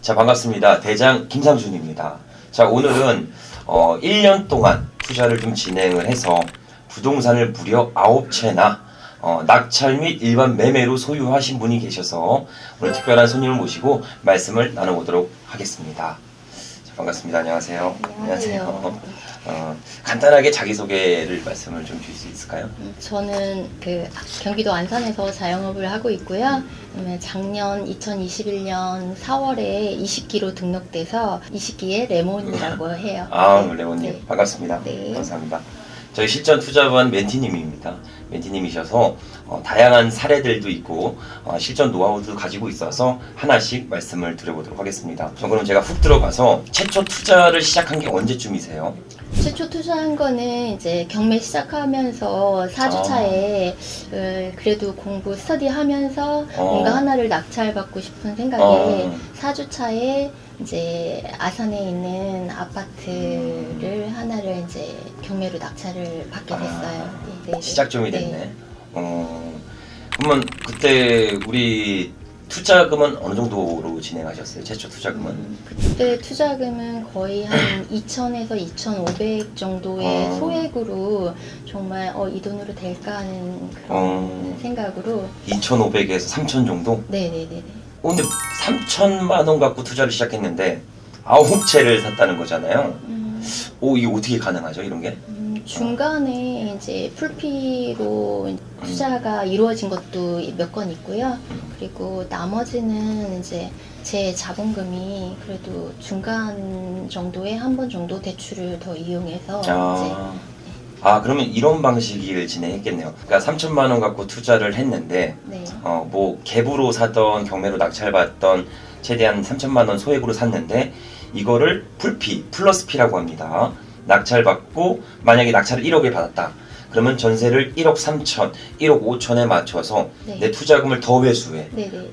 자, 반갑습니다. 대장 김상준입니다. 자, 오늘은 1년 동안 투자를 좀 진행을 해서 부동산을 무려 9채나 낙찰 및 일반 매매로 소유하신 분이 계셔서 오늘 특별한 손님을 모시고 말씀을 나눠보도록 하겠습니다. 자, 반갑습니다. 안녕하세요. 안녕하세요. 간단하게 자기소개를 말씀을 좀 주실 수 있을까요? 저는 경기도 안산에서 자영업을 하고 있고요. 그다음에 작년 2021년 4월에 20기로 등록돼서 20기의 레몬이라고 해요. 레몬님 네. 반갑습니다. 네. 감사합니다. 저희 실전 투자반 멘티님입니다. 멘티님이셔서 다양한 사례들도 있고 실전 노하우도 가지고 있어서 하나씩 말씀을 드려보도록 하겠습니다. 그럼 제가 훅 들어가서 최초 투자를 시작한 게 언제쯤이세요? 최초 투자한 거는 이제 경매 시작하면서 4주차에 그래도 공부 스터디하면서 뭔가 하나를 낙찰받고 싶은 생각에 4주차에 이제 아산에 있는 아파트를 하나를 이제 경매로 낙찰을 받게 됐어요. 네. 시작점이 됐네. 그러면 그때 우리 투자금은 어느 정도로 진행하셨어요? 최초 투자금은? 그때 투자금은 거의 한 2,000에서 2,500 정도의 소액으로 정말 이 돈으로 될까 하는 그런 생각으로 2,500에서 3,000 정도? 네네네. 근데 3천만 원 갖고 투자를 시작했는데 9채를 샀다는 거잖아요. 이게 어떻게 가능하죠, 이런 게? 중간에 이제 풀피로 투자가 이루어진 것도 몇 건 있고요. 그리고 나머지는 이제 제 자본금이 그래도 중간 정도에 한 번 정도 대출을 더 이용해서 그러면 이런 방식을 진행했겠네요. 그러니까 3천만 원 갖고 투자를 했는데 네. 뭐 갭으로 사던 경매로 낙찰받던 최대한 3천만 원 소액으로 샀는데 이거를 풀피, 플러스 피라고 합니다. 낙찰받고 만약에 낙찰을 1억에 받았다. 그러면 전세를 1억 3천, 1억 5천에 맞춰서 네. 내 투자금을 더 회수해. 네네.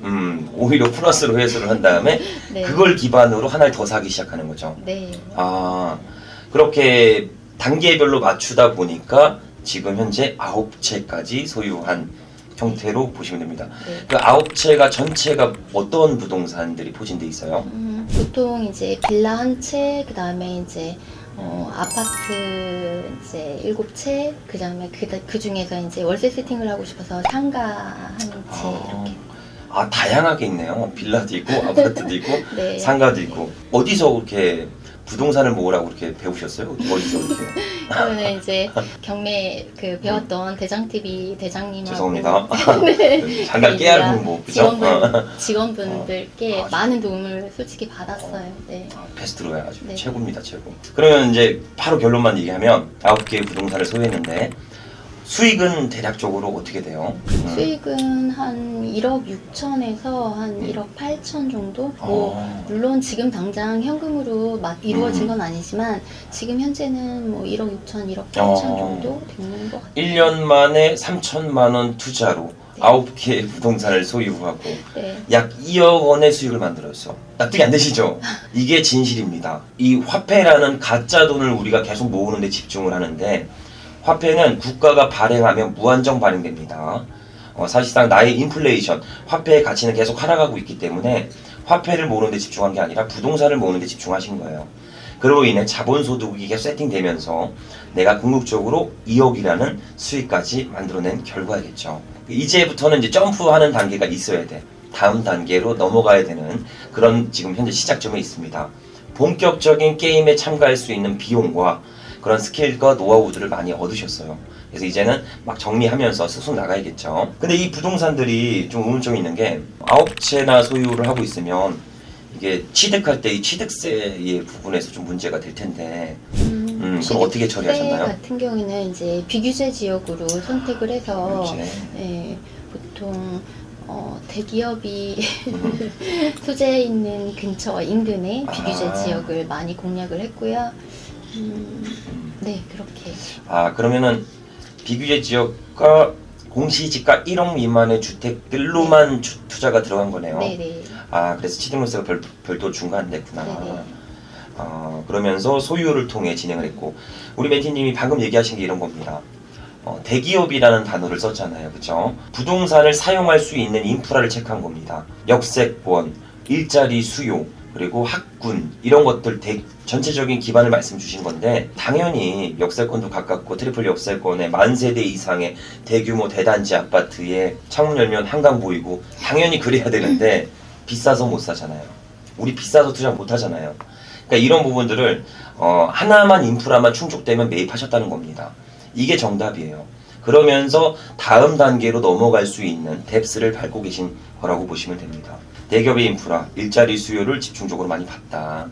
오히려 플러스로 회수를 한 다음에 네. 그걸 기반으로 하나를 더 사기 시작하는 거죠. 네. 그렇게 단계별로 맞추다 보니까 지금 현재 9채까지 소유한 형태로 보시면 됩니다. 네. 그 9채가 전체가 어떤 부동산들이 포진돼 있어요? 보통 이제 빌라 한 채, 그 다음에 이제 아파트 이제 7채, 그 다음에 그 중에서 이제 월세 세팅을 하고 싶어서 상가 한 채 이렇게. 다양하게 있네요. 빌라도 있고 아파트도 있고 네. 상가도 있고. 어디서 그렇게 부동산을 모으라고 그렇게 배우셨어요? 어디서 그렇게? 그러면 이제 경매 배웠던 대장TV 대장님하고 죄송합니다. 네. 잠깐 깨알 공부, 그죠? 직원분들께 많은 도움을 솔직히 받았어요. 네. 베스트로 해가지고 네. 최고입니다, 최고. 그러면 이제 바로 결론만 얘기하면 9개의 부동산을 소유했는데 수익은 대략적으로 어떻게 돼요? 수익은 한 1억 6천에서 한 1억 8천 정도? 물론 지금 당장 현금으로 이루어진 건 아니지만 지금 현재는 뭐 1억 6천, 1억 8천 정도 되는 것 같아요. 1년 만에 3천만 원 투자로 네. 9개의 부동산을 소유하고 네. 약 2억 원의 수익을 만들었어. 납득이 안 되시죠? 이게 진실입니다. 이 화폐라는 가짜 돈을 우리가 계속 모으는 데 집중을 하는데 화폐는 국가가 발행하면 무한정 발행됩니다. 사실상 나의 인플레이션, 화폐의 가치는 계속 하락하고 있기 때문에 화폐를 모으는 데 집중한 게 아니라 부동산을 모으는 데 집중하신 거예요. 그로 인해 자본소득이 계속 세팅되면서 내가 궁극적으로 2억이라는 수익까지 만들어낸 결과겠죠. 이제부터는 이제 점프하는 단계가 있어야 돼. 다음 단계로 넘어가야 되는 그런 지금 현재 시작점에 있습니다. 본격적인 게임에 참가할 수 있는 비용과 그런 스킬과 노하우들을 많이 얻으셨어요. 그래서 이제는 막 정리하면서 쑥쑥 나가야겠죠. 근데 이 부동산들이 좀 의문점이 있는 게 9채나 소유를 하고 있으면 이게 취득할 때 이 취득세의 부분에서 좀 문제가 될 텐데 그럼 어떻게 처리하셨나요? 같은 경우에는 이제 비규제 지역으로 선택을 해서 네. 보통 대기업이 소재 있는 근처 인근에 비규제 지역을 많이 공략을 했고요. 네, 그렇게. 그러면은 비규제 지역과 공시지가 1억 미만의 주택들로만 투자가 들어간 거네요. 네네. 그래서 취득세가 별도로 중과됐구나. 네네. 그러면서 소유를 통해 진행을 했고 우리 멘티님이 방금 얘기하신 게 이런 겁니다. 대기업이라는 단어를 썼잖아요. 그쵸? 부동산을 사용할 수 있는 인프라를 체크한 겁니다. 역세권, 일자리 수요, 그리고 학군 이런 것들 전체적인 기반을 말씀 주신 건데 당연히 역세권도 가깝고 트리플 역세권에 만 세대 이상의 대규모 대단지 아파트에 창문 열면 한강 보이고 당연히 그래야 되는데 비싸서 못 사잖아요. 우리 비싸서 투자 못 하잖아요. 그러니까 이런 부분들을 하나만 인프라만 충족되면 매입하셨다는 겁니다. 이게 정답이에요. 그러면서 다음 단계로 넘어갈 수 있는 뎁스를 밟고 계신 거라고 보시면 됩니다. 대기업의 인프라, 일자리 수요를 집중적으로 많이 봤다.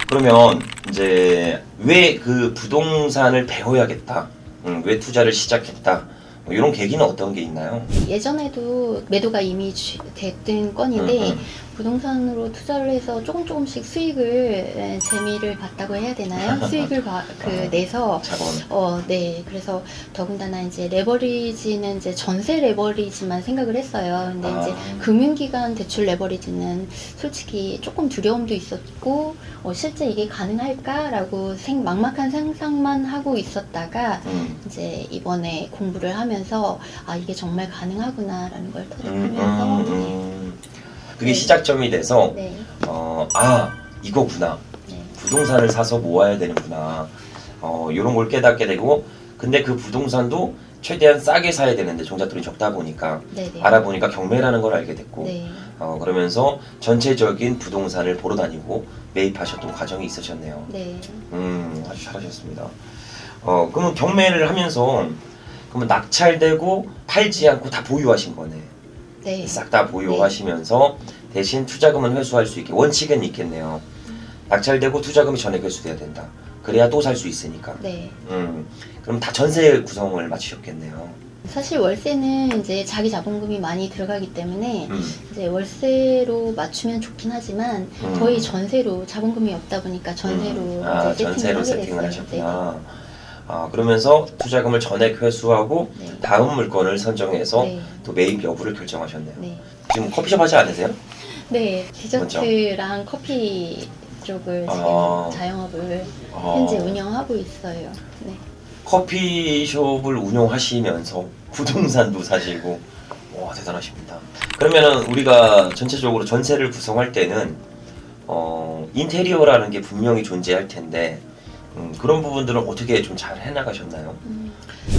그러면 이제 왜 그 부동산을 배워야겠다, 왜 투자를 시작했다, 뭐 이런 계기는 어떤 게 있나요? 예전에도 매도가 이미 됐던 건인데 부동산으로 투자를 해서 조금씩 수익을 재미를 봤다고 해야 되나요? 수익을 내서 자본. 네. 그래서 더군다나 이제 레버리지는 이제 전세 레버리지만 생각을 했어요. 근데 이제 금융기관 대출 레버리지는 솔직히 조금 두려움도 있었고 실제 이게 가능할까라고 막막한 상상만 하고 있었다가 이제 이번에 공부를 하면서 이게 정말 가능하구나라는 걸 터득하면서 그게 네. 시작점이 돼서 네. 이거구나. 네. 부동산을 사서 모아야 되는구나. 이런 걸 깨닫게 되고, 근데 그 부동산도 최대한 싸게 사야 되는데 종잣돈이 적다 보니까 네네. 알아보니까 경매라는 걸 알게 됐고, 네. 그러면서 전체적인 부동산을 보러 다니고 매입하셨던 과정이 있으셨네요. 네. 아주 잘하셨습니다. 그러면 경매를 하면서 그러면 낙찰되고 팔지 않고 다 보유하신 거네. 네. 싹 다 보유하시면서 대신 투자금은 회수할 수 있게 원칙은 있겠네요. 낙찰되고 투자금이 전액 회수돼야 된다. 그래야 또 살 수 있으니까. 네. 그럼 다 전세 구성을 마치셨겠네요. 사실 월세는 이제 자기 자본금이 많이 들어가기 때문에 이제 월세로 맞추면 좋긴 하지만 거의 전세로 자본금이 없다 보니까 전세로 이제 전세로 세팅을 세팅을 하게 됐어요. 하셨구나. 그러면서 투자금을 전액 회수하고 네. 다음 물건을 선정해서 네. 또 매입 여부를 결정하셨네요. 네. 지금 커피숍 하지 않으세요? 네. 디저트랑 커피 쪽을 지금 자영업을 현재 운영하고 있어요. 네. 커피숍을 운영하시면서 부동산도 사시고, 와, 대단하십니다. 그러면은 우리가 전체적으로 전세를 구성할 때는 인테리어라는 게 분명히 존재할 텐데 그런 부분들은 어떻게 좀 잘 해나가셨나요?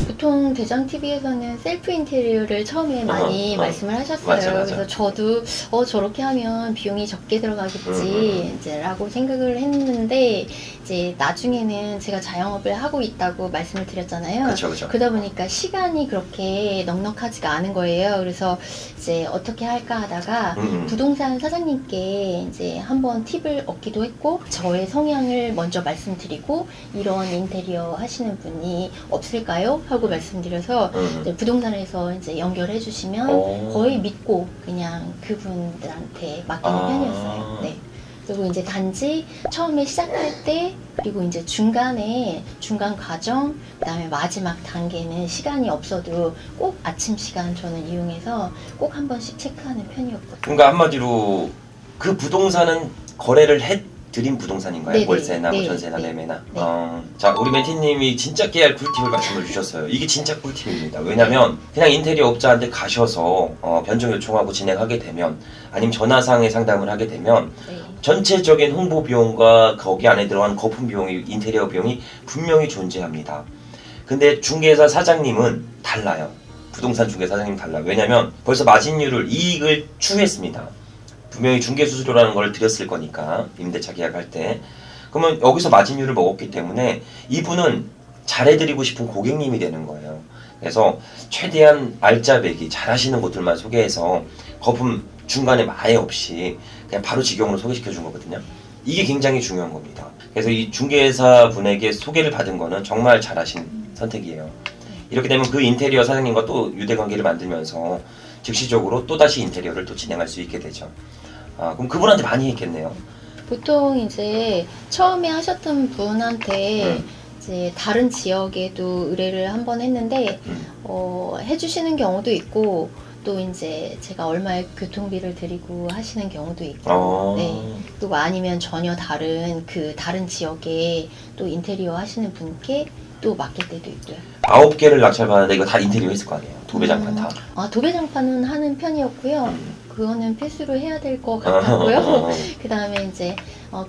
보통 대장 TV에서는 셀프 인테리어를 처음에 많이 말씀을 하셨어요. 맞아. 그래서 저도 저렇게 하면 비용이 적게 들어가겠지 이제라고 생각을 했는데 이제 나중에는 제가 자영업을 하고 있다고 말씀을 드렸잖아요. 그렇죠. 그러다 보니까 시간이 그렇게 넉넉하지가 않은 거예요. 그래서 이제 어떻게 할까 하다가 부동산 사장님께 이제 한번 팁을 얻기도 했고 저의 성향을 먼저 말씀드리고 이런 인테리어 하시는 분이 없을까요? 하고 말씀드려서 이제 부동산에서 이제 연결해 주시면 거의 믿고 그냥 그분들한테 맡기는 편이었어요. 네. 그리고 이제 단지 처음에 시작할 때 그리고 이제 중간 과정 그다음에 마지막 단계는 시간이 없어도 꼭 아침 시간 저는 이용해서 꼭 한 번씩 체크하는 편이었거든요. 그러니까 한마디로 그 부동산은 거래를 해드린 부동산인가요? 네네. 월세나 뭐 네. 전세나 네. 매매나? 네. 자, 우리 멘티님이 진짜 깨알 꿀팁을 말씀을 주셨어요. 이게 진짜 꿀팁입니다. 왜냐면 그냥 인테리어 업자한테 가셔서 변경 요청하고 진행하게 되면 아니면 전화상에 상담을 하게 되면 네. 전체적인 홍보 비용과 거기 안에 들어간 거품 비용이, 인테리어 비용이 분명히 존재합니다. 근데 중개사 사장님은 달라요. 부동산 중개사 사장님 달라요. 왜냐면 벌써 마진율을, 이익을 추했습니다. 분명히 중개수수료라는 걸 드렸을 거니까 임대차 계약할 때. 그러면 여기서 마진율을 먹었기 때문에 이분은 잘해드리고 싶은 고객님이 되는 거예요. 그래서 최대한 알짜배기 잘하시는 곳들만 소개해서 거품 중간에 마해 없이 그냥 바로 직영으로 소개시켜 준 거거든요. 이게 굉장히 중요한 겁니다. 그래서 이 중개사 분에게 소개를 받은 거는 정말 잘하신 선택이에요. 이렇게 되면 그 인테리어 사장님과 또 유대관계를 만들면서 즉시적으로 또다시 인테리어를 또 진행할 수 있게 되죠. 그럼 그분한테 많이 했겠네요. 보통 이제 처음에 하셨던 분한테 이제 다른 지역에도 의뢰를 한번 했는데 해주시는 경우도 있고 또 이제 제가 얼마의 교통비를 드리고 하시는 경우도 있고 네. 그리고 아니면 전혀 다른 지역에 또 인테리어 하시는 분께 또 맡길 때도 있고요. 9개를 낙찰받았는데 이거 다 인테리어 했을 거 아니에요? 도배장판 다. 도배장판은 하는 편이었고요. 그거는 필수로 해야 될 것 같았고요. 그 다음에 이제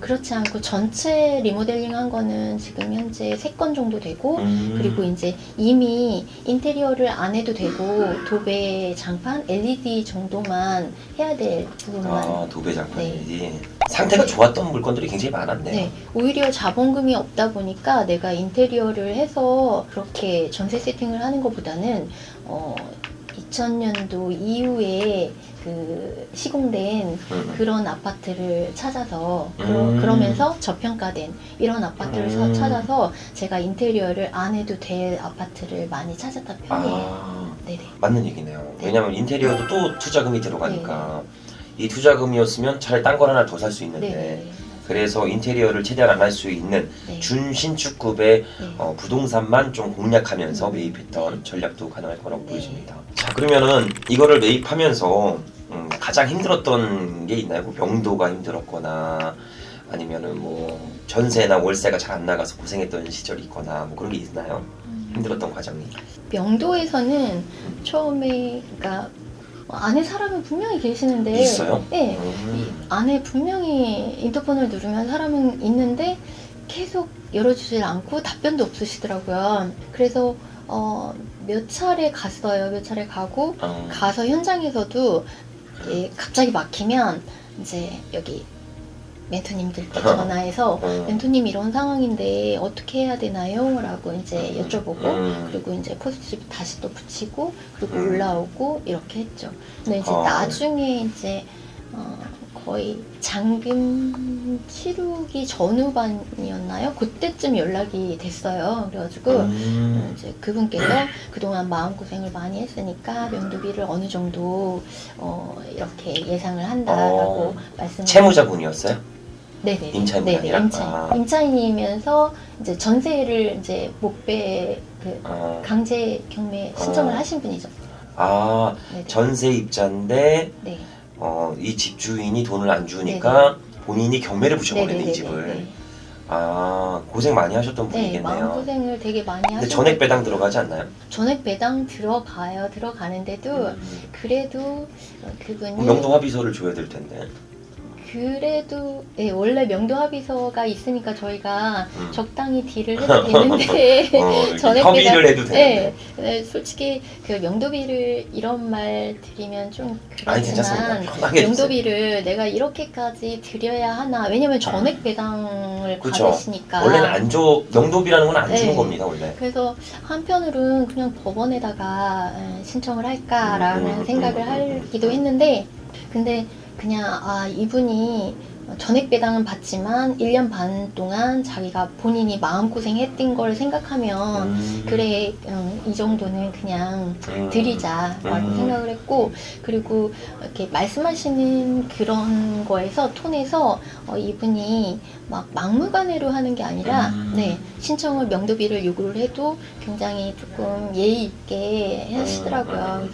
그렇지 않고 전체 리모델링 한 거는 지금 현재 3건 정도 되고 그리고 이제 이미 인테리어를 안 해도 되고 도배장판, LED 정도만 해야 될 부분만. 도배장판이지. 상태가 좋았던 물건들이 굉장히 많았네요. 네, 오히려 자본금이 없다 보니까 내가 인테리어를 해서 그렇게 전세 세팅을 하는 것보다는 2000년도 이후에 그 시공된 그런 아파트를 찾아서 그러면서 저평가된 이런 아파트를 찾아서 제가 인테리어를 안 해도 될 아파트를 많이 찾았던 편이에요. 네네. 맞는 얘기네요. 왜냐면 인테리어도 또 투자금이 들어가니까 이 투자금이었으면 차라리 딴 걸 하나 더 살 수 있는데 네네. 그래서 인테리어를 최대한 안 할 수 있는 준신축급의 부동산만 좀 공략하면서 매입했던 전략도 가능할 거라고 보여집니다. 자, 그러면은 이거를 매입하면서 가장 힘들었던 게 있나요? 뭐 명도가 힘들었거나 아니면은 뭐 전세나 월세가 잘 안 나가서 고생했던 시절이 있거나 뭐 그런 게 있나요? 힘들었던 과정이. 명도에서는 처음에 그러니까 안에 사람은 분명히 계시는데 있어요? 네, 이 안에 분명히 인터폰을 누르면 사람은 있는데 계속 열어주질 않고 답변도 없으시더라고요. 그래서 몇 차례 갔어요. 몇 차례 가고 가서 현장에서도 갑자기 막히면 이제 여기 멘토님들께 전화해서 멘토님 이런 상황인데 어떻게 해야 되나요? 라고 이제 여쭤보고 그리고 이제 포스트집 다시 또 붙이고 그리고 올라오고 이렇게 했죠. 근데 이제 나중에 이제 거의 잔금 치르기 전후반이었나요? 그때쯤 연락이 됐어요. 그래가지고 이제 그분께서 그동안 마음고생을 많이 했으니까 명도비를 어느 정도 이렇게 예상을 한다라고 말씀을. 채무자분이었어요? 네네. 임차인이 아니라? 임차인이면서 이제 전세를 이제 목배 강제 경매 신청을 하신 분이죠. 네네. 전세입자인데 네. 이 집주인이 돈을 안 주니까 본인이 경매를 붙여버리는 이 집을. 네네네. 고생 많이 하셨던 네, 분이겠네요. 마음고생을 되게 많이 근데 하셨는데 전액 배당 들어가지 않나요? 전액 배당 들어가는데도 그래도 그분이 명도 합의서를 줘야 될 텐데. 그래도 원래 명도 합의서가 있으니까 저희가 적당히 딜을 해도 되는데 전액 협의를 해도 되는데. 네, 솔직히 그 명도비를 이런 말 드리면 좀 아니, 그렇지만 괜찮습니다. 편하게 명도비를 내가 이렇게까지 드려야 하나 왜냐면 전액 배당을 그쵸. 받으시니까 원래는 안 줘, 명도비라는 건 안 주는 네. 겁니다, 원래. 그래서 한편으로는 그냥 법원에다가 신청을 할까라는 생각을 하기도 했는데 근데 그냥 이분이 전액 배당은 받지만 1년 반 동안 자기가 본인이 마음고생했던 걸 생각하면 그래 이 정도는 그냥 드리자라고 생각을 했고 그리고 이렇게 말씀하시는 그런 거에서 톤에서 이분이 막 막무가내로 하는 게 아니라 신청을 명도비를 요구를 해도 굉장히 조금 예의 있게 하시더라고요.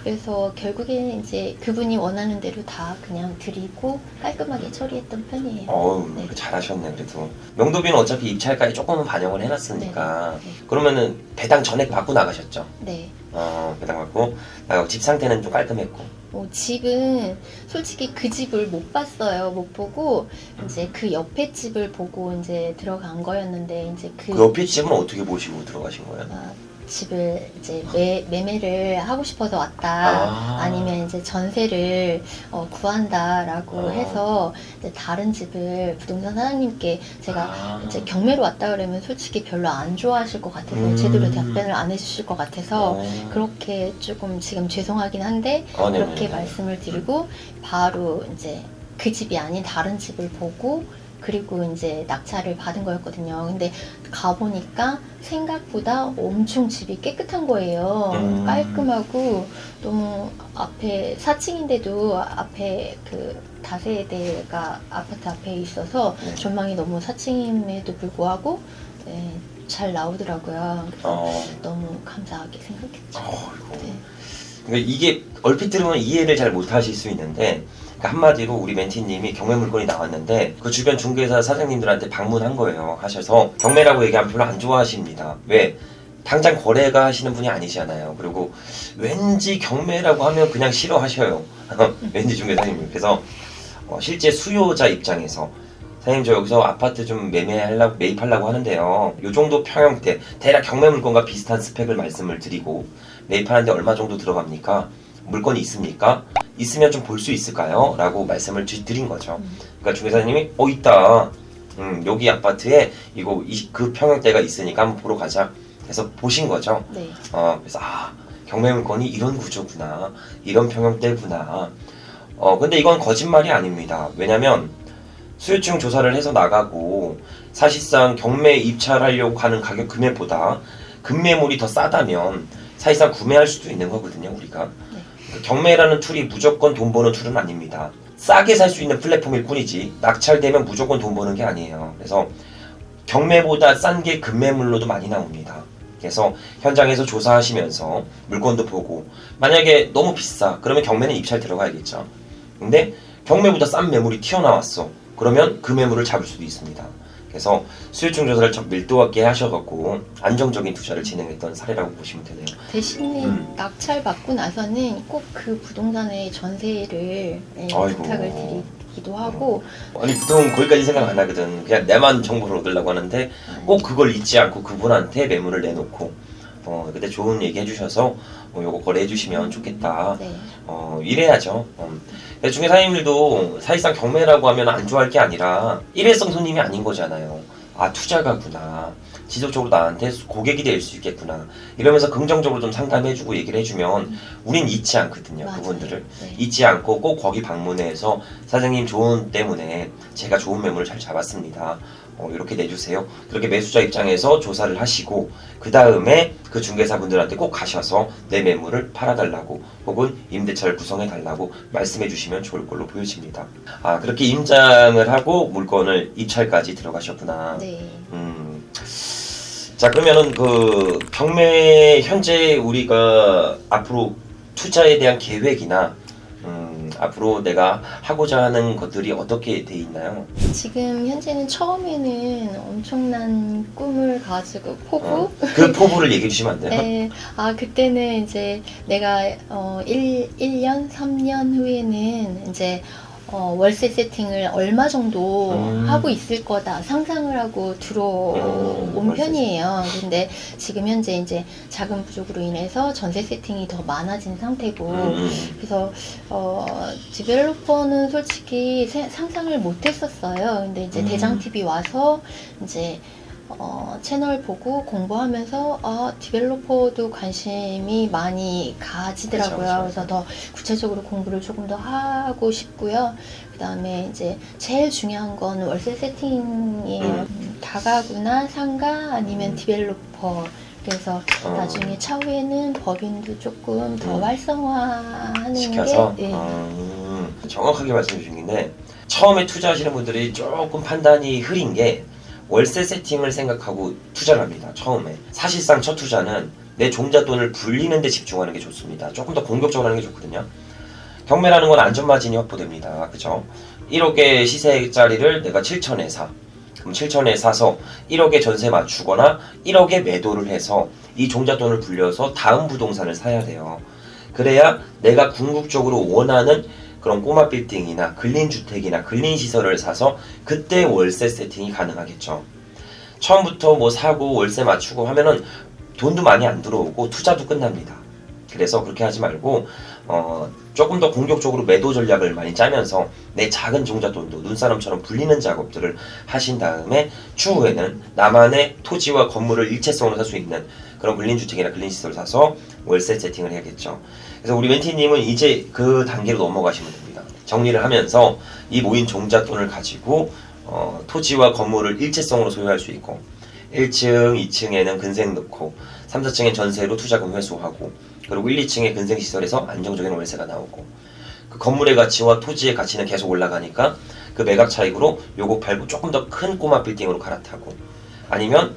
그래서 결국에 이제 그분이 원하는 대로 다 그냥 드리고 깔끔하게 처리했던 편이에요. 네. 잘하셨네, 그래도. 명도비는 어차피 입찰가에 조금은 반영을 해놨으니까. 네. 그러면은 배당 전액 받고 나가셨죠? 네. 배당 받고 나가고 집 상태는 좀 깔끔했고. 집은 솔직히 그 집을 못 봤어요. 못 보고 이제 그 옆에 집을 보고 이제 들어간 거였는데 이제 그 옆에 집은 어떻게 보시고 들어가신 거예요? 집을 이제 매매를 하고 싶어서 왔다 아니면 이제 전세를 구한다라고 해서 이제 다른 집을 부동산 사장님께 제가 이제 경매로 왔다 그러면 솔직히 별로 안 좋아하실 것 같아서 제대로 답변을 안 해주실 것 같아서 그렇게 조금 지금 죄송하긴 한데 그렇게 말씀을 드리고 바로 이제 그 집이 아닌 다른 집을 보고 그리고 이제 낙찰을 받은 거였거든요. 근데 가보니까 생각보다 엄청 집이 깨끗한 거예요. 깔끔하고 너무 앞에 4층인데도 앞에 그 다세대가 아파트 앞에 있어서 전망이 너무 4층임에도 불구하고 잘 나오더라고요. 너무 감사하게 생각했죠. 그러니까 이게 얼핏 들으면 이해를 잘 못하실 수 있는데 그러니까 한마디로 우리 멘티님이 경매 물건이 나왔는데 그 주변 중개사 사장님들한테 방문한 거예요. 하셔서 경매라고 얘기하면 별로 안 좋아하십니다. 왜? 당장 거래가 하시는 분이 아니잖아요. 그리고 왠지 경매라고 하면 그냥 싫어하셔요. 왠지 중개사님이. 그래서 실제 수요자 입장에서 사장님 저 여기서 아파트 좀 매입하려고 하는데요. 요 정도 평형대 대략 경매 물건과 비슷한 스펙을 말씀을 드리고 매입하는데 얼마 정도 들어갑니까? 물건이 있습니까? 있으면 좀 볼 수 있을까요? 라고 말씀을 드린 거죠. 그러니까 중개사님이 있다. 여기 아파트에 그 평형대가 있으니까 한번 보러 가자. 그래서 보신 거죠. 네. 그래서 경매 물건이 이런 구조구나, 이런 평형대구나. 근데 이건 거짓말이 아닙니다. 왜냐면 수요층 조사를 해서 나가고 사실상 경매에 입찰하려고 하는 가격 금액보다 급매물이 더 싸다면 사실상 구매할 수도 있는 거거든요, 우리가. 네. 그러니까 경매라는 툴이 무조건 돈 버는 툴은 아닙니다. 싸게 살 수 있는 플랫폼일 뿐이지 낙찰되면 무조건 돈 버는 게 아니에요. 그래서 경매보다 싼 게 급매물로도 많이 나옵니다. 그래서 현장에서 조사하시면서 물건도 보고 만약에 너무 비싸 그러면 경매는 입찰 들어가야겠죠. 근데 경매보다 싼 매물이 튀어나왔어 그러면 그 매물을 잡을 수도 있습니다. 그래서 수요층 조사를 밀도 있게 하셔갖고 안정적인 투자를 진행했던 사례라고 보시면 되네요. 대신에 낙찰 받고 나서는 꼭 그 부동산의 전세를 부탁을 드리기도 하고. 아니 보통 거기까지 생각 안 하거든. 그냥 내만 정보를 얻으려고 하는데 꼭 그걸 잊지 않고 그분한테 매물을 내놓고 그때 좋은 얘기 해주셔서 요거 거래해 주시면 좋겠다. 네. 이래야죠. 중개사님들도 사실상 경매라고 하면 안 좋아할 게 아니라 일회성 손님이 아닌 거잖아요. 투자가구나. 지속적으로 나한테 고객이 될 수 있겠구나. 이러면서 긍정적으로 좀 상담해주고 얘기를 해주면 우린 잊지 않거든요. 맞아요. 그분들을. 네. 잊지 않고 꼭 거기 방문해서 사장님 조언 때문에 제가 좋은 매물을 잘 잡았습니다. 이렇게 내주세요. 그렇게 매수자 입장에서 조사를 하시고 그 다음에 그 중개사분들한테 꼭 가셔서 내 매물을 팔아달라고 혹은 임대차를 구성해달라고 말씀해 주시면 좋을 걸로 보여집니다. 그렇게 임장을 하고 물건을 입찰까지 들어가셨구나. 네. 자 그러면은 그 경매 현재 우리가 앞으로 투자에 대한 계획이나 앞으로 내가 하고자 하는 것들이 어떻게 돼 있나요? 지금 현재는 처음에는 엄청난 꿈을 가지고 포부? 그 포부를 얘기해 주시면 안 돼요? 네. 그때는 이제 내가 1년, 3년 후에는 이제 월세 세팅을 얼마 정도 하고 있을 거다 상상을 하고 들어온 편이에요. 근데 지금 현재 이제 자금 부족으로 인해서 전세 세팅이 더 많아진 상태고 그래서 디벨로퍼는 솔직히 상상을 못 했었어요. 근데 이제 대장TV 와서 이제 채널 보고 공부하면서 디벨로퍼도 관심이 많이 가지더라고요. 그래서 더 구체적으로 공부를 조금 더 하고 싶고요. 그 다음에 이제 제일 중요한 건 월세 세팅이에요. 다가구나 상가 아니면 디벨로퍼. 그래서 나중에 차후에는 법인도 조금 더 활성화하는 시켜서? 게 정확하게 말씀해 주신데 처음에 투자하시는 분들이 조금 판단이 흐린 게 월세 세팅을 생각하고 투자를 합니다. 처음에. 사실상 첫 투자는 내 종잣돈을 불리는 데 집중하는 게 좋습니다. 조금 더 공격적으로 하는 게 좋거든요. 경매라는 건 안전마진이 확보됩니다. 그죠? 1억의 시세짜리를 내가 7천에 사. 그럼 7천에 사서 1억에 전세 맞추거나 1억에 매도를 해서 이 종잣돈을 불려서 다음 부동산을 사야 돼요. 그래야 내가 궁극적으로 원하는 그런 꼬마 빌딩이나 근린주택이나 근린시설을 사서 그때 월세 세팅이 가능하겠죠. 처음부터 뭐 사고 월세 맞추고 하면은 돈도 많이 안 들어오고 투자도 끝납니다. 그래서 그렇게 하지 말고 조금 더 공격적으로 매도 전략을 많이 짜면서 내 작은 종잣돈도 눈사람처럼 불리는 작업들을 하신 다음에 추후에는 나만의 토지와 건물을 일체성으로 살 수 있는 그런 근린주택이나 근린시설을 사서 월세 세팅을 해야겠죠. 그래서 우리 멘티님은 이제 그 단계로 넘어가시면 됩니다. 정리를 하면서 이 모인 종잣돈을 가지고 토지와 건물을 일체성으로 소유할 수 있고 1층, 2층에는 근생 넣고 3, 4층엔 전세로 투자금 회수하고 그리고 1, 2층의 근생시설에서 안정적인 월세가 나오고 그 건물의 가치와 토지의 가치는 계속 올라가니까 그 매각 차익으로 요거 팔고 조금 더 큰 꼬마 빌딩으로 갈아타고 아니면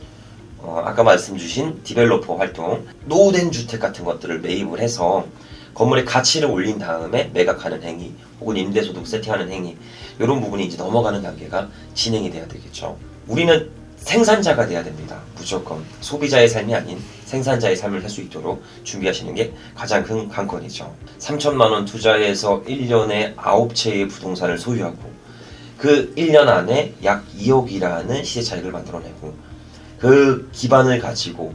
아까 말씀 주신 디벨로퍼 활동 노후된 주택 같은 것들을 매입을 해서 건물의 가치를 올린 다음에 매각하는 행위 혹은 임대소득 세팅하는 행위 이런 부분이 이제 넘어가는 단계가 진행이 돼야 되겠죠. 우리는 생산자가 돼야 됩니다. 무조건 소비자의 삶이 아닌 생산자의 삶을 살 수 있도록 준비하시는 게 가장 큰 관건이죠. 3천만 원 투자해서 1년에 9채의 부동산을 소유하고 그 1년 안에 약 2억이라는 시세 차익을 만들어내고 그 기반을 가지고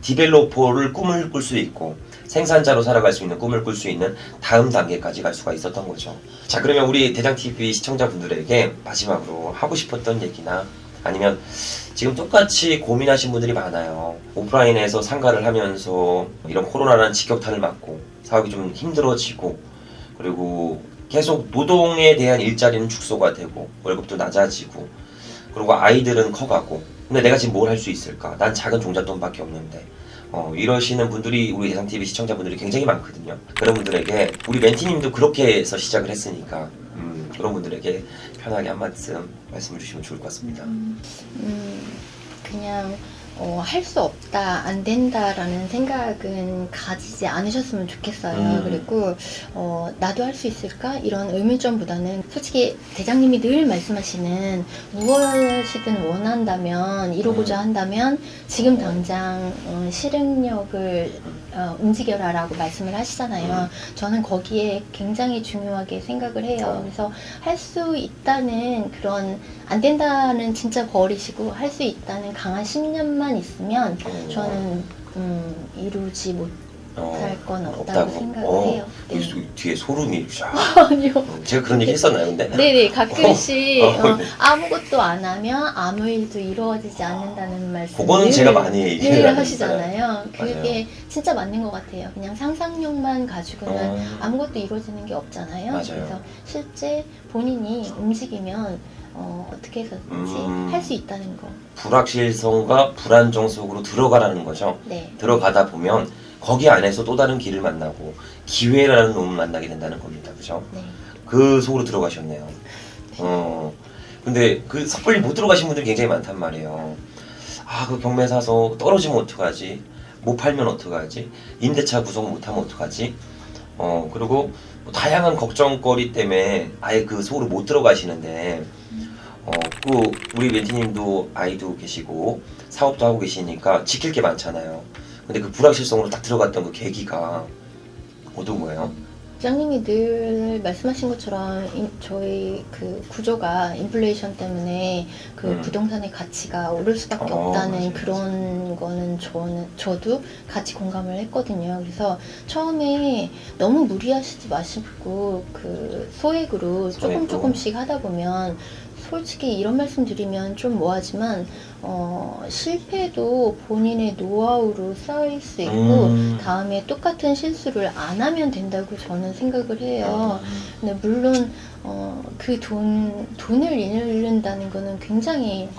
디벨로퍼를 꿈을 꿀 수 있고 생산자로 살아갈 수 있는 꿈을 꿀 수 있는 다음 단계까지 갈 수가 있었던 거죠. 자, 그러면 우리 대장TV 시청자분들에게 마지막으로 하고 싶었던 얘기나 아니면 지금 똑같이 고민하신 분들이 많아요. 오프라인에서 상가를 하면서 이런 코로나라는 직격탄을 맞고 사업이 좀 힘들어지고 그리고 계속 노동에 대한 일자리는 축소가 되고 월급도 낮아지고 그리고 아이들은 커가고 근데 내가 지금 뭘 할 수 있을까? 난 작은 종잣돈밖에 없는데 이러시는 분들이 우리 대장TV 시청자분들이 굉장히 많거든요. 그런 분들에게 우리 멘티님도 그렇게 해서 시작을 했으니까 그런 분들에게 편하게 한 말씀 말씀을 주시면 좋을 것 같습니다. 그냥 할 수 없다, 안 된다라는 생각은 가지지 않으셨으면 좋겠어요. 그리고 나도 할 수 있을까? 이런 의문점보다는 솔직히 대장님이 늘 말씀하시는 무엇이든 원한다면 이루고자 한다면 지금 당장 실행력을 움직여라 라고 말씀을 하시잖아요. 저는 거기에 굉장히 중요하게 생각을 해요. 그래서 할 수 있다는 그런 안 된다는 진짜 버리시고 할 수 있다는 강한 신념만 있으면 저는 이루지 못할 건 없다고 생각을 해요. 네. 뒤에 소름이 쫙. 아니요. 제가 그런 얘기 했었나요, 근데? 네네, 가끔씩 네. 아무것도 안 하면 아무 일도 이루어지지 않는다는 말씀. 그거는 제가 많이 얘기를 하시잖아요. 그게 맞아요. 진짜 맞는 것 같아요. 그냥 상상력만 가지고는 아무것도 이루어지는 게 없잖아요. 맞아요. 그래서 실제 본인이 움직이면 어떻게 해서든지 할 수 있다는 거. 불확실성과 불안정 속으로 들어가라는 거죠. 네. 들어가다 보면 거기 안에서 또 다른 길을 만나고 기회라는 놈을 만나게 된다는 겁니다. 그죠? 네. 그 속으로 들어가셨네요. 근데 그 섣불리 못 들어가신 분들이 굉장히 많단 말이에요. 아, 그 경매 사서 떨어지면 어떡하지? 못 팔면 어떡하지? 임대차 구성 못하면 어떡하지? 그리고 뭐 다양한 걱정거리 때문에 아예 그 속으로 못 들어가시는데 그 우리 멘티님도 아이도 계시고 사업도 하고 계시니까 지킬 게 많잖아요. 근데 그 불확실성으로 딱 들어갔던 그 계기가 어떤 거예요? 부장님이 늘 말씀하신 것처럼 저희 그 구조가 인플레이션 때문에 그 부동산의 가치가 오를 수밖에 없다는 맞아요. 그런 거는 저도 같이 공감을 했거든요. 그래서 처음에 너무 무리하시지 마시고 그 소액으로 조금씩 하다 보면 솔직히 이런 말씀 드리면 좀 뭐하지만 실패도 본인의 노하우로 쌓일 수 있고 다음에 똑같은 실수를 안 하면 된다고 저는 생각을 해요. 근데 물론 그 돈을 잃는다는 거는 굉장히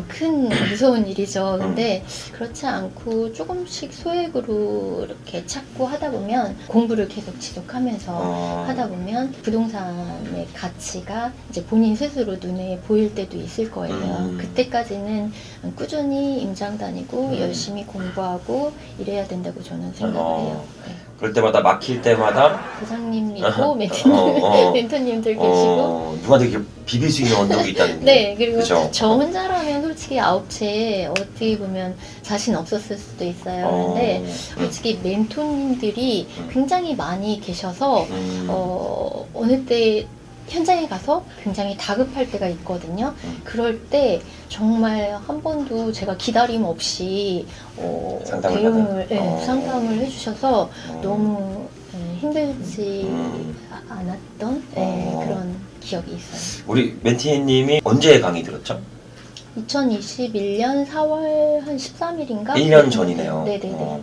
큰 무서운 일이죠. 근데 그렇지 않고 조금씩 소액으로 이렇게 찾고 하다 보면 공부를 계속 지속하면서 하다 보면 부동산의 가치가 이제 본인 스스로 눈에 보일 때도 있을 거예요. 그때까지는 꾸준히 임장 다니고 열심히 공부하고 이래야 된다고 저는 생각을 해요. 네. 그럴 때마다 막힐 때마다 부장님 있고 멘토님들 계시고 누구한테 이렇게 비빌 수 있는 언덕이 있다는 게. 네, 그리고 그쵸? 저 혼자라면 솔직히 9채 어떻게 보면 자신 없었을 수도 있어요. 근데 솔직히 멘토님들이 굉장히 많이 계셔서 어느 때 현장에 가서 굉장히 다급할 때가 있거든요. 그럴 때 정말 한 번도 제가 기다림 없이 대응을 상담을 해주셔서 너무 힘들지 않았던 그런 기억이 있어요. 우리 멘티님이 언제 강의 들었죠? 2021년 4월 한 13일인가? 1년 전이네요. 네네네.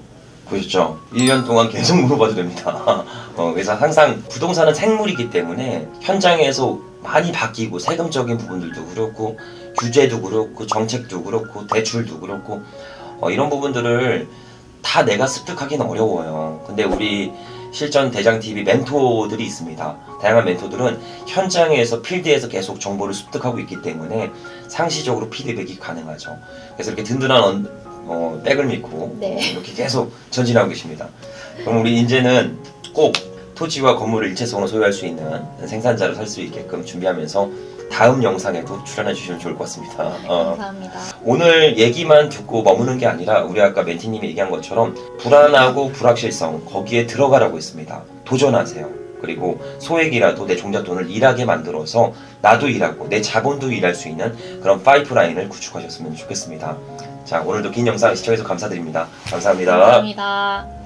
그렇죠. 1년 동안 계속 물어봐도 됩니다. 그래서 항상 부동산은 생물이기 때문에 현장에서 많이 바뀌고 세금적인 부분들도 그렇고 규제도 그렇고 정책도 그렇고 대출도 그렇고 이런 부분들을 다 내가 습득하기는 어려워요. 근데 우리 실전 대장TV 멘토들이 있습니다. 다양한 멘토들은 현장에서 필드에서 계속 정보를 습득하고 있기 때문에 상시적으로 피드백이 가능하죠. 그래서 이렇게 든든한 백을 믿고 네. 이렇게 계속 전진하고 계십니다. 그럼 우리 이제는 꼭 토지와 건물을 일체성으로 소유할 수 있는 생산자로 살 수 있게끔 준비하면서 다음 영상에도 출연해 주시면 좋을 것 같습니다. 감사합니다. 오늘 얘기만 듣고 머무는 게 아니라 우리 아까 멘티님이 얘기한 것처럼 불안하고 불확실성 거기에 들어가라고 했습니다. 도전하세요. 그리고 소액이라도 내 종잣돈을 일하게 만들어서 나도 일하고 내 자본도 일할 수 있는 그런 파이프라인을 구축하셨으면 좋겠습니다. 자, 오늘도 긴 영상 시청해주셔서 감사드립니다. 감사합니다. 감사합니다.